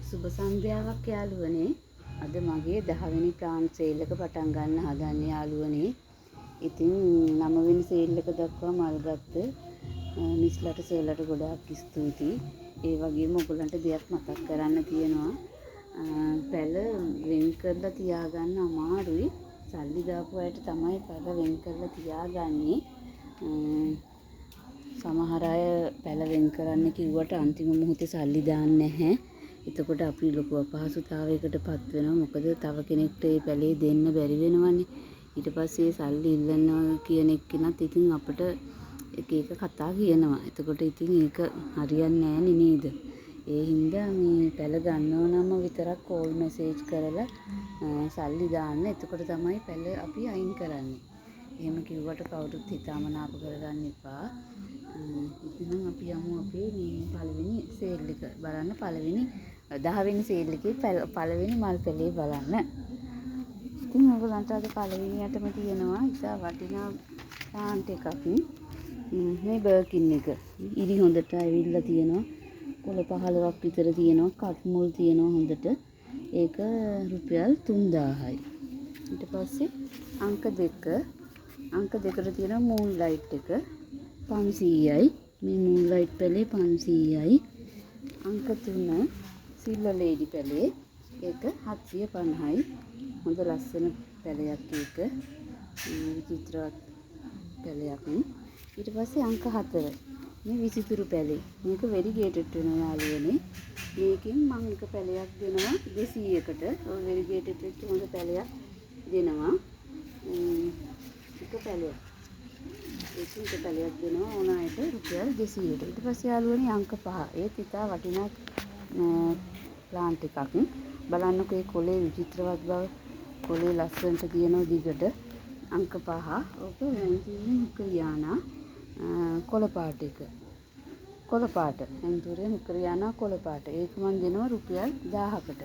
සුබ සන්ධ්‍යාවක් යාළුවනේ. අද මගේ 10 වෙනි ප්ලාන්ට් සේල් එක පටන් ගන්න හදන්නේ යාළුවනේ. ඉතින් 9 වෙනි සේල් එක දක්වා මල් ගත්ත මිස්ලට සේලට ගොඩාක් ස්තුතියි. ඒ වගේම ඔයගලන්ට දෙයක් මතක් කරන්න තියෙනවා. පැල වෙන් කරලා තියාගන්න අමාරුයි. සල්ලි දාපු අයට තමයි පැල වෙන් කරලා තියාගන්නේ. සමහර අය පැල වෙන් කරන්න කිව්වට අන්තිම මොහොතේ සල්ලි දාන්නේ නැහැ. එතකොට අපි ලොකු අපහසුතාවයකටපත් වෙනවා. මොකද තව කෙනෙක්ට ඒ පැලේ දෙන්න බැරි වෙනවනේ. ඊට පස්සේ සල්ලි ඉල්ලනවා කියන එක්කෙනත් ඉතින් අපිට එක එක කතා කියනවා. එතකොට ඉතින් ඒක හරියන්නේ නැහැ නේද? ඒ හින්දා මේ පැල ගන්නව නම් විතරක් කෝල් මැසේජ් කරලා සල්ලි දාන්න. එතකොට තමයි පැල අපි අයින් කරන්නේ. එහෙම කිව්වට කවුරුත් හිතාමනාප කරගන්න එපා. ඉතින් අපි යමු අපේ මේ පළවෙනි සේල් එක බලන්න. පළවෙනි 10 වෙනි සේල් එකේ පළවෙනි මල් පැලේ බලන්න. ඉතින් ඔයගලන්ට අද පළවෙනියටම තියෙනවා ඉතා වටිනා ප්ලාන්ට් එකක්. මේ බර්කින් එක. ඉරි හොඳට ඇවිල්ලා තියෙනවා. කොළ 15ක් විතර තියෙනවා. කට් මුල් තියෙනවා හොඳට. ඒක රුපියල් 3000යි. ඊට පස්සේ අංක 2 අංක 2ට තියෙන මූන් ලයිට් එක 500යි. මේ මූන් ලයිට් පැලේ 500යි. අංක 3 සිල්වර් ලේඩි පැලේ ඒක 750යි. හොඳ ලස්සන පැලයක් ඒක. විචිත්‍රවත් පැලයක්. ඊට පස්සේ අංක 4 මේ විසිතුරු පැලේ. මේක වෙරිගේටඩ් වෙනවා යාළුවනේ. මේකෙන් මම එක පැලයක් දෙනවා 200කට. ඔය වෙරිගේටඩ් වෙච්ච හොඳ පැලයක් දෙනවා. එක පැලයක්. ඒක පැලයක් දෙනවා ඕන අයට රුපියල් 200ට. ඊට පස්සේ යාළුවනේ අංක 5. ඒත් ඉතා වටිනා ප්ලාන්ට් එකක්. බලන්නකෝ ඒ කොලේ විචිත්‍රවත් බව. කොලේ ලස්සනට තියෙනවා දිගට. අංක 5. ඔක ඇන්තූරියම් හුකරියානා කොළ පාට එක. කොළ පාට. ඇන්තූරියම් හුකරියානා කොළ පාට. ඒක මම දෙනවා රුපියල් 1000කට.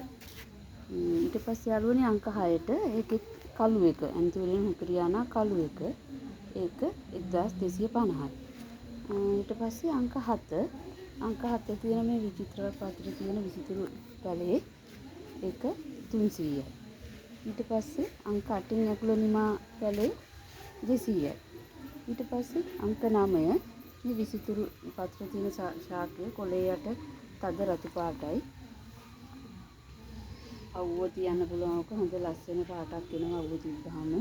ඊට පස්සේ යාළුවනේ අංක 6ට ඒකේ කළු එක. ඇන්තූරියම් හුකරියානා කළු එක. ඒක 1250යි. ඊට පස්සේ අංක 7 අංක 7 තියෙන මේ විචිත්‍රවත් පාත්‍රය තියෙන විසිතුරු පැලේ ඒක 300යි. ඊට පස්සේ අංක 8න් ඇකුළොනිමා පැලේ 200යි. ඊට පස්සේ අංක 9 මේ විසිතුරු පත්‍ර තියෙන ශාකයේ කොළේ යට තද රතු පාටයි. අවුව තියන්න පුළුවන් ඔක හොඳ ලස්සන පාටක් වෙනවා අවුව තිබ්බහම.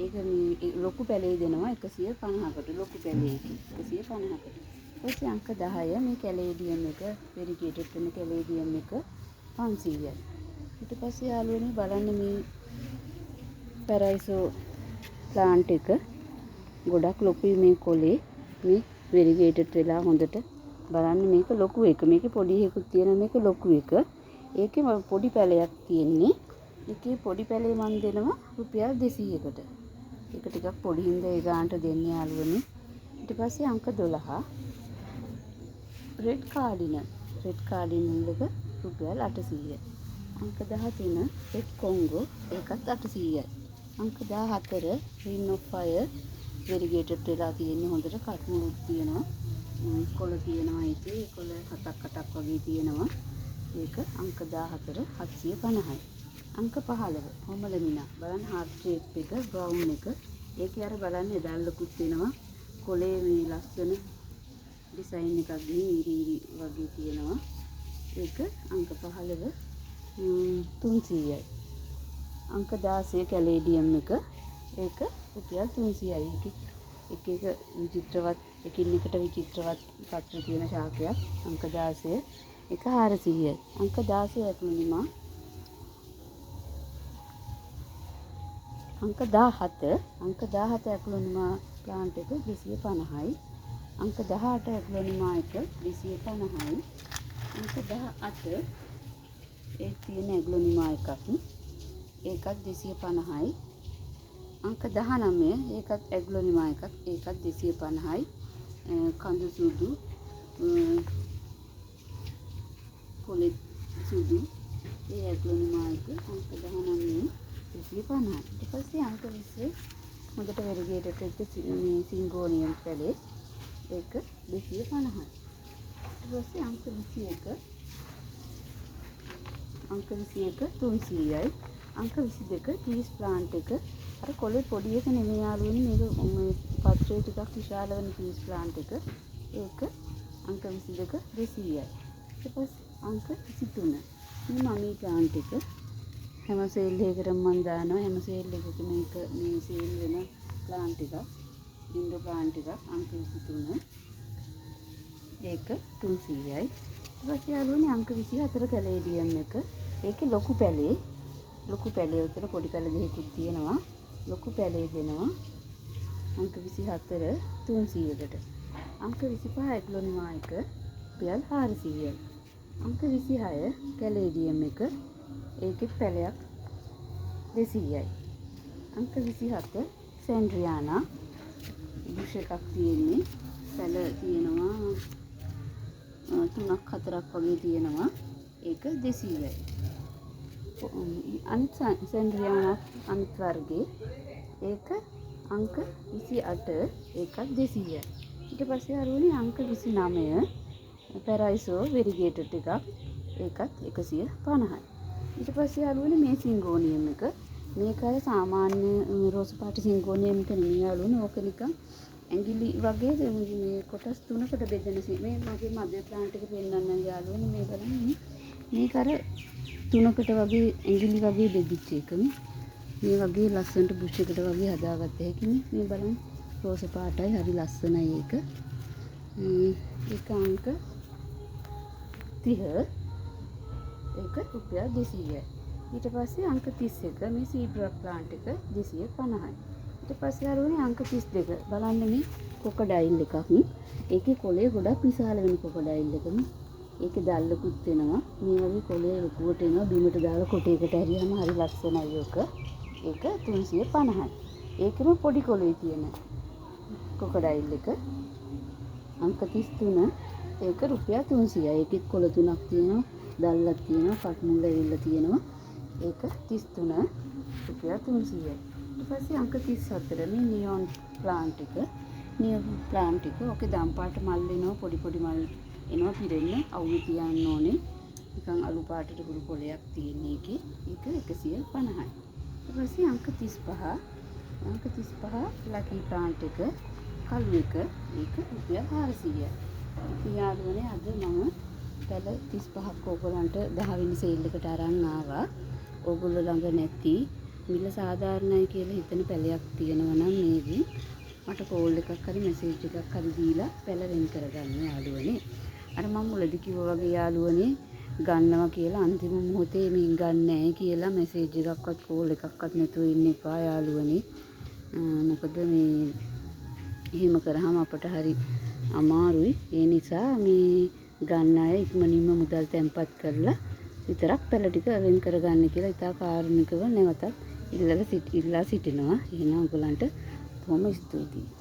ඒක මේ ලොකු පැලේ දෙනවා 150කට. ලොකු පැලේ 150කට. ඊපස්සේ අංක 10 මේ කැලේඩියම් එක වෙරිගේටඩ් වෙන කැලේඩියම් එක 500යි. ඊට පස්සේ යාළුවනේ බලන්න මේ පැරයිසෝ ප්ලාන්ට් එක ගොඩක් ලොකුයි මේ කොලේ. මේ වෙරිගේටඩ් වෙලා හොඳට බලන්න මේක ලොකු එක. මේකේ පොඩි එකකුත් තියෙන මේක ලොකු එක. ඒකේ පොඩි පැලයක් තියෙන්නේ. ඒකේ පොඩි පැලේ මම දෙනවා රුපියල් 200කට. ඒක ටිකක් පොඩි හින්දා ඒ ගානට දෙන්නේ යාළුවනේ. ඊට පස්සේ අංක 12 රෙඩ් කාඩිනල් එක රුපියල් 800යි. අංක 13 රෙඩ් කොංගෝ ඒකත් 800යි. අංක 14 රින් ඔෆ් ෆයර් වෙරිගේටඩ් වෙලා තියෙන්නේ හොඳට කට්මුලුත් තියෙනවා. කොළ තියෙනවා ඒකේ. කොළ 7ක් වගේ තියෙනවා. ඒක අංක 14 750යි. අංක 15 හොමලමිනා බලන්න හાર્ට් ෂේප් එක බ්‍රවුන් එක. ඒකේ අර බලන්න එදල්ලකුත් වෙනවා. කොලේ මේ ලස්සන ඩිසයින් එකක් ඉරි වගේ තියෙනවා. ඒක අංක 15 300යි. අංක 16 කැලේඩියම් එක ඒක රුපියල් 300යි. එක විචිත්‍රවත් එකින් එකට විචිත්‍රවත් පත්‍ර තියෙන ශාකයක්. අංක 16 ඒක 400යි. අංක 16 ඇතුළේම අංක 17 ඇකුළොනිමා ප්ලාන්ට් එක 250යි. අංක 18 ඇකුළොනිමා එක 250යි. අංක 18 ඒ තියෙන ඇකුළොනිමා එකක් ඒකත් 250යි. අංක 19 ඒකත් ඇකුළොනිමා එකක් ඒකත් 250යි. කඳු සුදු කොළේ සුදු ඒ ඇකුළොනිමා එක අංක 19 250යි. ඊට පස්සේ අංක 20 හොඳට වෙරිගේටඩ් වෙච්ච මේ සිංගෝනියම් පැලේ ඒක 250යි. ඊට පස්සේ අංක 21 අංක 21 300යි. අංක 22 ටීස් ප්ලාන්ට් එක. අර කොළේ පොඩි එක නෙමෙයි යාළුවනේ මේක මේ පත්‍රේ ටිකක් විශාල වෙන ටීස් ප්ලාන්ට් එක. ඒක අංක 22 200යි. ඊට පස්සේ අංක 23 මේ මමී ප්ලාන්ට් එක. හැම සේල් එකකටම මම දානවා. හැම සේල් එකක මේක මේ සේල් වෙන ප්ලාන්ට් එකක්. ඉන්ඩෝ ප්ලාන්ට් එකක් අංක 23. ඒක 300යි. ඊට පස්සේ යාළුවනේ අංක 24 කැලේඩියම් එක. ඒකේ ලොකු පැලේ උතර පොඩි පැල දෙකකුත් තියෙනවා. ලොකු පැලේ දෙනවා. අංක 24 300කට. අංක 25 එක්ලොනිමා එක රුපියල් 400යි. අංක 26 කැලේඩියම් එක. ඒකේ පැලයක් 200යි. අංක 27 සෙන්ඩ්‍රියානා බුෂ් එකක් තියෙන්නේ. පැල තියෙනවා 3ක් 4ක් වගේ තියෙනවා. ඒක 200යි. අනිත් සෙන්ඩ්‍රියානා අනිත් වර්ගේ ඒක අංක 28 ඒකත් 200යි. ඊට පස්සේ අරුවනේ අංක 29 පැරයිසෝ වෙරිගේටඩ් එකක් ඒකත් 150යි. ඊට පස්සේ අරුවනේ මේ සිංගෝනියම් එක මේක අර සාමාන්‍ය රෝස පාට සිංගෝනියම් එක නෙමෙයි අරුවනේ ඕක නිකන් ඇඟිලි වගේ මේ කොටස් තුනකට බෙදෙන මේ මගේ මදර් ප්ලාන්ට් එක පෙන්නන්න යාළුවනේ මේ බලන්න මේක අර තුනකට වගේ ඇඟිලි වගේ බෙදිච්ච එකනේ. මේ වගේ ලස්සනට බුෂ් එකට වගේ හදාගත්ත හැකිනේ. මේ බලන්න රෝස පාටයි හරි ලස්සනයි ඒක. ඒක අංක 30 ඒක රුපියල් 200යි. ඊට පස්සේ අංක 31 මේ සීබ්‍රා ප්ලාන්ට් එක 250යි. ඊට පස්සේ ආරුනේ අංක 32 බලන්න මේ කොකඩයිල් එකක්. ඒකේ කොළේ ගොඩක් විශාල වෙන කොකඩයිල් එකක්. ඒකේ දැල්ලකුත් වෙනවා. මේ වගේ කොළේ ලොකුවට එනවා. බිමට දාලා කොටයකට හරියම හරි ලස්සනයි ඒක. ඒක 350යි. ඒකෙම පොඩි කොළේ තියෙන කොකඩයිල් එක අංක 33 ඒක රුපියල් 300යි. ඒකෙත් කොළ තුනක් තියෙනවා. දැල්ලක් තියෙනවා. කට් මුල ඇවිල්ලා තියෙනවා. ඒක 33 රුපියල් 300යි. ඊට පස්සේ අංක 34 මේ නියොන් ප්ලාන්ට් එක. නියොන් ප්ලාන්ට් එක ඔකේ දම් පාට මල් එනවා. පොඩි මල් එනවා පිරෙන්න අවුල් තියන්න ඕනේ. නිකන් අලු පාටට කුඩු පොලයක් තියෙන එකේ. ඒක 150යි. ඊට පස්සේ අංක 35 ලකි ප්ලාන්ට් එක කළු එක ඒක රුපියල් 400යි. යාළුවනේ අද මම පැල 35ක් ඕගොල්ලන්ට 10 වෙනි සේල් එකට අරන් ආවා. ඕගොල්ලෝ ළඟ නැති මිල සාධාරණයි කියලා හිතන පැලයක් තියෙනවා නම් මේකේ මට කෝල් එකක් හරි මැසේජ් එකක් හරි දීලා පැල වෙන් කරගන්න යාළුවනේ. අර මම මුලදී කිව්වා වගේ යාළුවනේ ගන්නවා කියලා අන්තිම මොහොතේ මින් ගන්න නැහැ කියලා මැසේජ් එකක්වත් කෝල් එකක්වත් නැතුව ඉන්න එපා යාළුවනේ. මොකද මේ එහෙම කරාම අපට හරි අමාරුයි. ඒ නිසා මේ ගන්න අය ඉක්මනින්ම මුදල් තැන්පත් කරලා විතරක් පැල ටික වෙන් කරගන්න කියලා ඉතා කාරුණිකව නැවතත් ඉල්ලා සිටිනවා. එහෙනම් ඔයගලන්ට බොහොම ස්තුතියි.